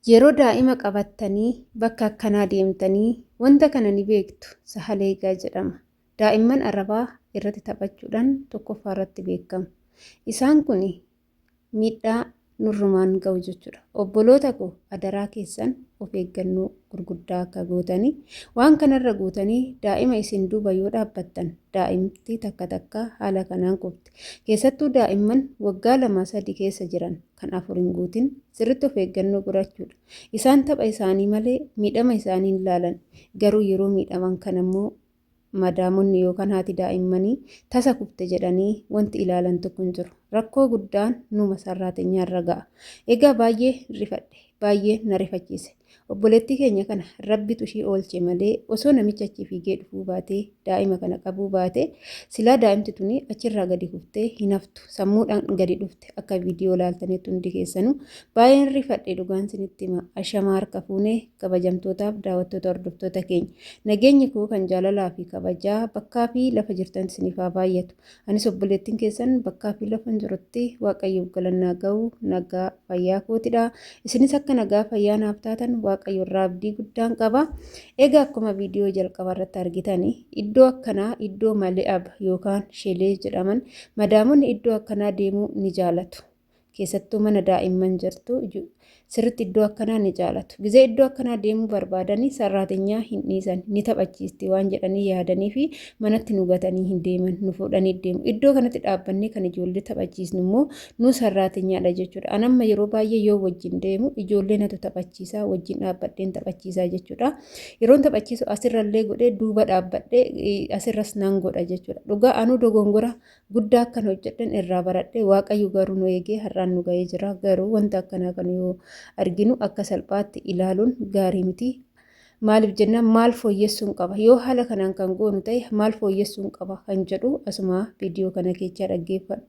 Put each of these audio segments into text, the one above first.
Yeroo daa'ima qabattanii bakka akkanaa deemtanii wanta kana ni beektu sahaleegaa jedhama. Daa'imman arabaa irratti taphachuudhaan tokkoffaa irratti beekamu. Isaan kun miidhaa nurrumaan ga'u jechuudha. Obboloota koo adaraa keessan of eeggannoo gurguddaa akka gootanii waan kanarra guutanii daa'ima isin duuba yoo dhaabbattan daa'imti takka haala kanaan qofti. Keessattuu daa'imman waggaa 2-3 keessa jiran kan 4 hin guutin sirriitti of eeggannoo godhachuudha. Isaan tapha isaanii malee miidhama isaanii hin ilaalan. Garuu yeroo miidhaman kanammoo madaamonni yookaan haati daa'immanii tasa kufte jedhanii wanti ilaalan tokko hin jiru. Rakkoo guddaan numa sarraateenyaarra ga'a. Egaa baay'ee rifadhe, baay'ee na rifachiise. Obboleettii keenya kana rabbitu ishii oolche malee osoo namicha achi fiigee dhufuu baatee daa'ima kana qabuu baatee silaa daa'imti tuni achirraa gadi kuftee hin haftu sammuudhaan gadi dhufte akka viidiyoo ilaaltanitti hundi keessanuu baay'een rifadhe dhugaan isinitti hima. Ashamaa harka fuunee kabajamtootaaf daawwattoota hordoftoota keenya nageenyi koo kan jaalalaa fi kabajaa bakkaa fi lafa jirtan isiniif haa baay'atu. Anis obboleettiin keessan bakkaa fi lafa hin jirutti waaqayyoof galannaa ga'u nagaa fayyaa kootidha. Isinis akka nagaa fayyaa naaf taatan waaqayyo irraa abdii guddaan qaba. Egaa akkuma viidiyoo jalqaba irratti argitanii iddoo akkanaa iddoo Mali'ab yookaan Sheelee jedhaman madaamonni iddoo akkanaa deemuu ni jaalatu. Keessattuu mana daa'imman jirtu sirriitti iddoo akkanaa ni jaalatu. Gizee iddoo akkanaa deemuu barbaadanii sarraateenyaa hin dhiisan ni taphachiisti waan jedhanii yaadanii fi manatti nu gatanii hin deeman nu fuudhanii deemu. Iddoo kanatti dhaabbannee kan ijoollee taphachiisnu immoo nu sarraateenyaadha jechuudha. Anamma yeroo baay'ee yoo wajjin deemu ijoollee natu taphachiisaa wajjin dhaabbadheen taphachiisaa jechuudha. Yeroon taphachiisu asirrallee godhee duuba dhaabbadhee asirras nan godha jechuudha. Dhugaa anuu dogongora guddaa akkan hojjedhan irraa baradhee waaqayyo garuu nu eegee har'aan nu ga'ee jira. Garuu wanta akkanaa kan yoo arginu akka salphaatti ilaaluun gaarii miti. Maaliif jennaan maal fooyyessuun qaba yoo haala kanaan kan goonu ta'e maal fooyyessuun qaba kan jedhu asuma viidiyoo kana keessaa dhaggeeffadhu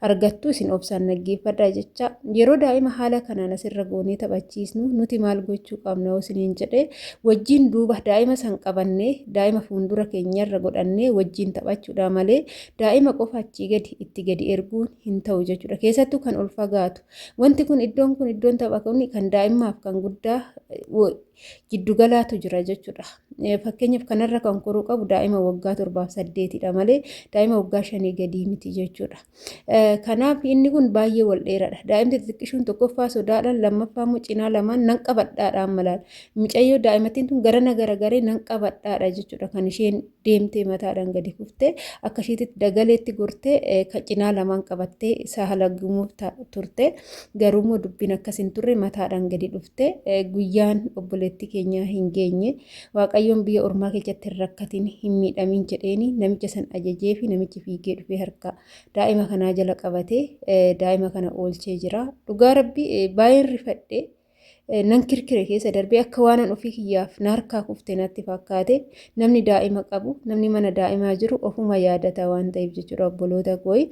argattu isin obsaan dhaggeeffadhaa jecha. Yeroo daa'ima haala kanaan asirra goonee taphachiisnu nuti maal gochuu qabna isiniin jedhee wajjin duuba daa'ima san qabannee daa'ima fuuldura keenyarra godhannee wajjin taphachuudha malee daa'ima qofa achii itti gadi erguun hin ta'u jechuudha. Keessattuu kan ol fagaatu wanti kun iddoon tapha kun kan daa'imaaf kan guddaa jiddugalaatu jira jechuudha. Fakkeenyaaf kanarra kan koruu qabu daa'ima waggaa 7-8dha malee daa'ima waggaa 5 gadii miti jechuudha. Kanaaf inni kun baay'ee wal dheeraadha. Daa'imti xixiqqishuun tokkoffaa sodaadhaan lammaffaa immoo cinaa lamaan nan qabadhaadhaan malaan mucayyoo daa'imattiin tun garana garagaree nan qabadhaadha jechuudha. Kan isheen deemtee mataadhaan gadi kuftee akka isheetti dagaleetti gortee kan cinaa lamaan qabattee sahalagumuuf turte garuu immoo dubbiin akkas hin turre mataadhaan gadi dhufte guyyaan obboleettii keenya hin geenye waaqayyoon biyya ormaa keessatti hin rakkatin hin miidhamin jedheeni namicha san ajajee fi namichi fiigee dhufee harka daa'ima kanaa jala qabatee daa'ima kana oolchee jira. Dhugaa rabbii baay'een rifadhee nan kirkire keessa darbee akka waanan ofii kiyyaaf na harkaa kuftee natti fakkaate namni daa'ima qabu namni mana daa'imaa jiru ofuma yaadata waan ta'eef jechuudha obboloota kooyi.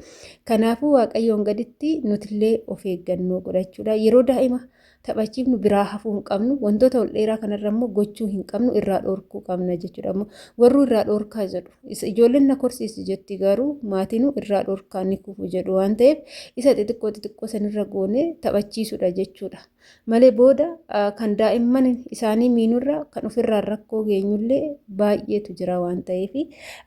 Kanaafuu waaqayyoon gaditti nutillee of eeggannoo godhachuudha. Yeroo daa'ima taphachiifnu biraa hafuu hin qabnu wantoota ol dheeraa kanarra immoo gochuu hin qabnu irraa dhoorkuu qabna jechuudha. Warri irraa dhoorkaa jedhu ijoolleen na korsiisi jetti garuu maatinuu irraa dhoorkaa ni kufu jedhu waan ta'eef isa xixiqqoo sanirra goonee taphachiisudha jechuudha. Malee booda kan daa'imman isaanii miinurra kan ofirraa rakkoo geenyullee baay'eetu jira waan ta'eef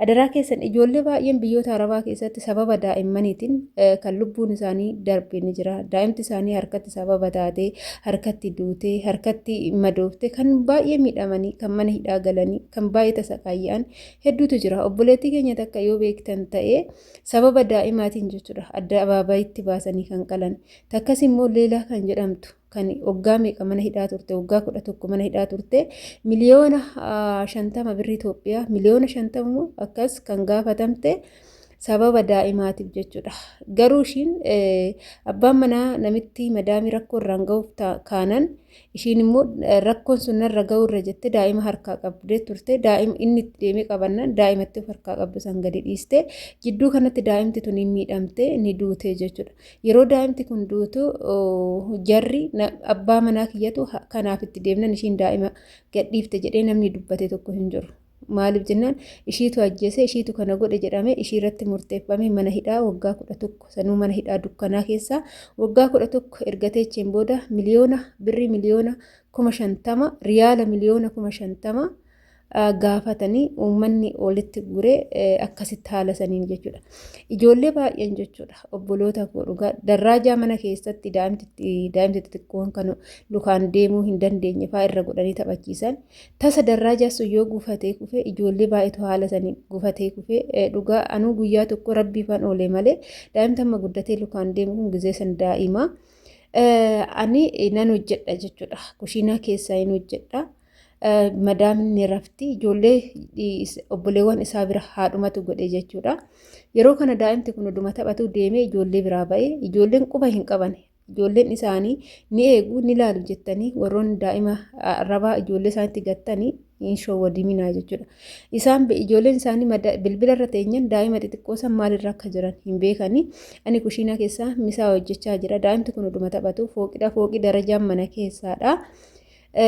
adaraa keessan ijoollee baay'een biyyoota arabaa keessatti sababa daa'immaniitiin kan lubbuun isaanii darbee ni jira. Daa'imti isaanii harkatti sababa taatee harkatti duutee harkatti madoofte kan baay'ee miidhamanii kan mana hidhaa galanii kan baay'ee tasaqaayya'an hedduutu jira. Obboleettii keenya takka yoo beektan ta'ee sababa daa'imaatiin jechuudha adda abaabayitti baasanii kan qalan takkas immoo leelaa kan jedhamtu kan waggaa meeqa mana hidhaa turte waggaa 11 mana hidhaa turte miliyoona 50 birrii Itoophiyaa miliyoona 50 akkas kan gaafatamte sababa daa'imaatiif jechuudha. Garuu ishiin abbaan manaa namitti madaamii rakkoo irraan ga'uuf kaanan ishiin immoo rakkoon sun narra ga'urra jette daa'ima harkaa qabdee turte daa'ima inni itti deemee qabannaan daa'imatti of harkaa qabdu san gadi dhiiste jidduu kanatti daa'imti tun hin miidhamte ni duute jechuudha. Yeroo daa'imti kun duutu jarri abbaa manaa kiyyatu kanaaf itti deemnan ishiin daa'ima gadhiifte jedhee namni dubbate tokko hin jiru. Maaliif jennaan ishiitu ajjeese ishiitu kana godhe jedhame ishii irratti murteeffame mana hidhaa waggaa 11 sanuu mana hidhaa dukkanaa keessaa waggaa 11 erga teecheen booda birrii miliyoona 50,000 riyaala miliyoona 50,000 gaafatanii uummanni olitti guree akkasitti haala saniin jechuudha. Ijoollee baay'een jechuudha obboloota koo dhugaa darraajaa mana keessatti daa'imti xixiqqoon kan lukaan deemuu hin dandeenye fa'aa irra godhanii taphachiisan tasa darraajaa sun yoo gufatee kufee ijoollee baay'eetu haala saniin gufatee kufee dhugaa anuu guyyaa tokko rabbii faan oolee malee daa'imti amma guddatee lukaan deemu kun gizee san daa'imaa ani nan hojjedha jechuudha kushiinaa keessaa hin hojjedha. Madaamni rafti ijoollee obboleewwan isaa bira haadhumatu godhe jechuudha. Yeroo kana daa'imti kun hunduma taphatu deemee ijoollee biraa ba'ee ijoolleen quba hin qaban ijoolleen isaanii ni eegu ni ilaalu jettanii warroonni daa'ima rabaa ijoollee isaanitti gattanii hin showwadiminaa jechuudha. Isaan ijoolleen isaanii bilbila irra teenyan daa'ima xixiqqoo san maalirra akka jiran hin beekani. Ani kushiinaa keessaa misaa hojjechaa jira. Daa'imti kun hunduma taphatu fooqii darajaan mana keessaadha.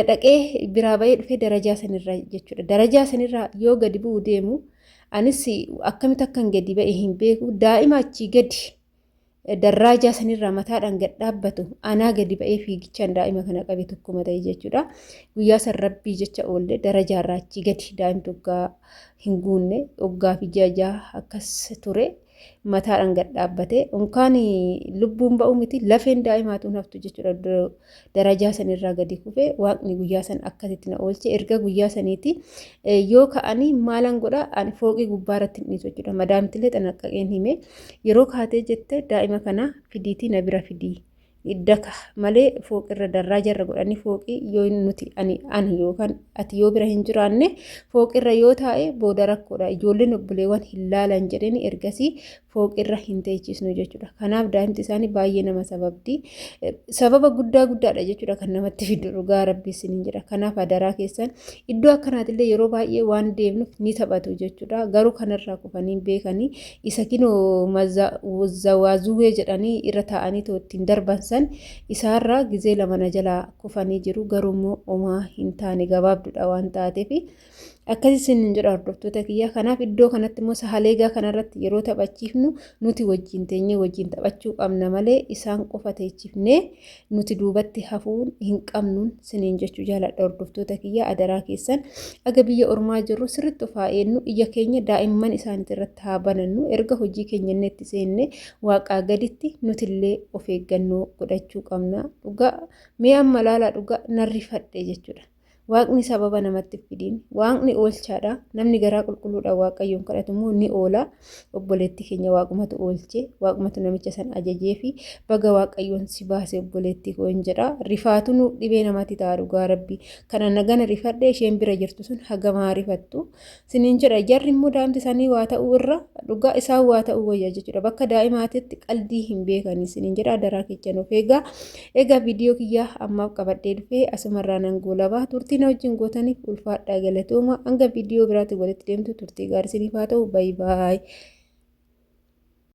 Dhaqee biraa ba'ee dhufee darajaa sanirra jechuudha. Darajaa sanirra yoo gadi bu'u deemu anis akkamitti akkan gadi ba'e hin beeku. Daa'ima achii gadi darraajaa sanirraa mataadhaan gad dhaabbatu anaa gadi ba'ee fiigichaan daa'ima kana qabe tokkuma ta'e jechuudha. Guyyaa san rabbii jecha oollee darajaarraa achii gadi daa'imti waggaa hin guunne waggaa fi jaha akkas ture. Mataadhaan gad dhaabbate unkaan lubbuun ba'u miti lafeen daa'imaatu haftu jechuudha. Darajaa sanirraa gadi kufee waaqni guyyaa san akkasitti na oolche erga guyyaa saniiti yoo ka'anii maalan godha ani fooqii gubbaarratti hin dhiisu jechuudha. Madaamtillee xanaqqaqeen hime yeroo kaatee jette daa'ima kana fidiitii na bira fidii. Iddaka malee fooqirra darraajarra godhanii fooqii yoo nuti ani yookaan ati yoo bira hin jiraanne fooqirra yoo taa'e booda rakkoodha. Ijoolleen obboleewwan hin laalan jedhanii ergasii fooqirra hin teechisnu jechuudha. Kanaaf daa'imti isaanii baay'ee nama sababdi. Sababa guddaadha jechuudha kan namatti fidu dhugaa rabbii siniin jedha. Kanaaf adaraa keessan iddoo akkanaatillee yeroo baay'ee waan deemnuuf ni taphatu jechuudha. Garuu kanarraa kufanii beekanii isa kinoo zawaazuwee jedhanii irra taa'anii ittiin darbansan isaarraa gizee lamana jalaa kufanii jiru. Garuummoo homaa hin taane gabaabduudha waan taateef akkasiin jedha hordoftoota kiyya. Kanaaf iddoo kanatti immoo sahaleegaa kanarratti yeroo taphachiifnu nuti wajjin teenyee wajjin taphachuu qabna malee isaan qofa teechifnee nuti duubatti hafuun hin qabnuun siniin jechuu jaaladha hordoftoota kiyya. Adaraa keessan aga biyya ormaa jirru sirriitti of haa eennu ija keenya daa'imman isaaniitti irratti haa banannu erga hojii keenya itti seenne waaqaa gaditti nutillee of eeggannoo godhachuu qabna. Dhugaa mee amma laalaa dhugaa narrifadhe jechuudha. Waaqni sababa namatti fidiin waaqni oolchaadha. Namni garaa qulqulluudha waaqayyoon kadhatu immoo ni oola. Obboleetti keenya waaqumatu oolche waaqumatu namicha san ajajee fi baga waaqayyoon si baase obboleetti koo hin jedha. Rifaatu nu dhibee namatti ta'a dhugaa rabbii. Kana nagana rifadhe isheen bira jirtu sun hagamaa rifattu siniin jedha. Jarri immoo daa'imti isaanii waa ta'uu irra dhugaa isaan waa ta'uu wayya jechuudha. Bakka daa'imaatitti qaldii hin beekanii siniin jedha. Adaraa keenya of eegaa viidiyoo kiyyaa ammaaf qabadhee dhufee asumarraa nan goolabaa turtii na wajjin gootaniif ulfaadhaa galatooma hanga viidiyoo biraatti walitti deemtu turtii gaarii isiniif haa ta'u. Baay'ee.